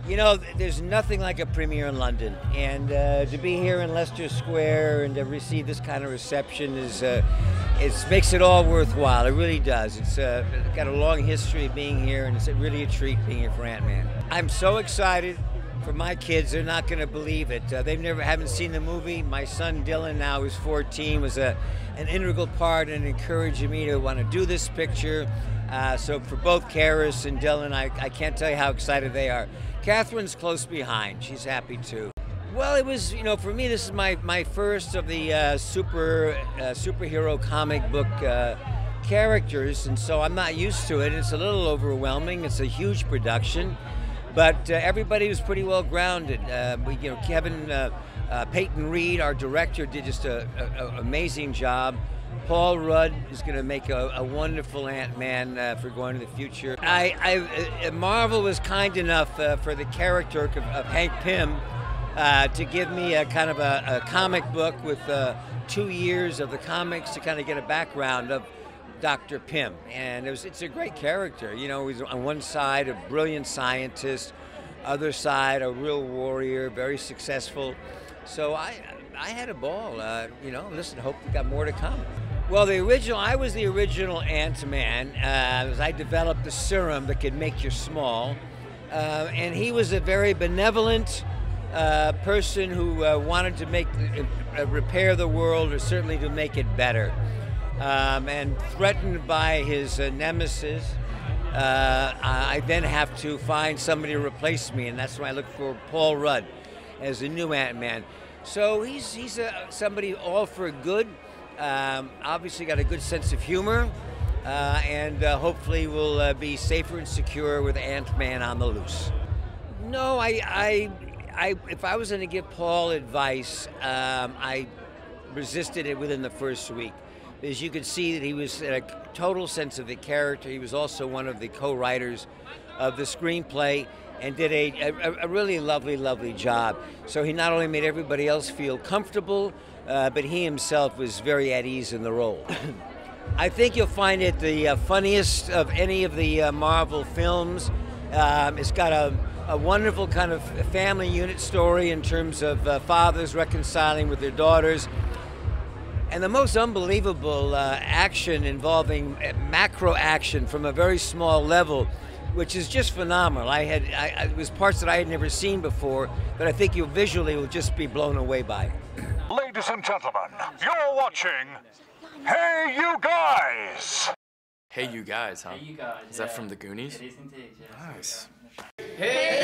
You know, there's nothing like a premiere in London, and to be here in Leicester Square and to receive this kind of reception it makes it all worthwhile. It really does. It's got a long history of being here, and it's really a treat being here for Ant-Man. I'm so excited for my kids. They're not going to believe it. Haven't seen the movie. My son Dylan, now who's 14, was an integral part in encouraging me to want to do this picture. So for both Karis and Dylan, I can't tell you how excited they are. Catherine's close behind. She's happy too. Well, it was, you know, for me, this is my first of the superhero comic book characters, and so I'm not used to it. It's a little overwhelming. It's a huge production, but everybody was pretty well grounded. Peyton Reed, our director, did just an amazing job. Paul Rudd is going to make a wonderful Ant-Man for going to the future. Marvel was kind enough for the character of Hank Pym to give me a kind of a comic book with 2 years of the comics to kind of get a background of Dr. Pym. And it's a great character. You know, he's on one side a brilliant scientist, other side a real warrior, very successful. So I had a ball. You know, listen, hope we got more to come. Well, I was the original Ant-Man. I developed the serum that could make you small. And he was a very benevolent person who wanted to repair the world, or certainly to make it better. And threatened by his nemesis, I then have to find somebody to replace me, and that's when I look for Paul Rudd as the new Ant-Man. So he's somebody all for good. Obviously got a good sense of humor, and hopefully will be safer and secure with Ant-Man on the loose. No, if I was going to give Paul advice, I resisted it within the first week. As you could see that he was a total sense of the character. He was also one of the co-writers of the screenplay and did a really lovely job. So he not only made everybody else feel comfortable, but he himself was very at ease in the role. I think you'll find it the funniest of any of the Marvel films. It's got a wonderful kind of family unit story in terms of fathers reconciling with their daughters. And the most unbelievable action involving macro action from a very small level, which is just phenomenal. It was parts that I had never seen before, but I think you visually will just be blown away by it. Ladies and gentlemen, you're watching Hey You Guys! Hey You Guys, huh? Hey You Guys. Is that from the Goonies? It is indeed, yes. Nice. Hey!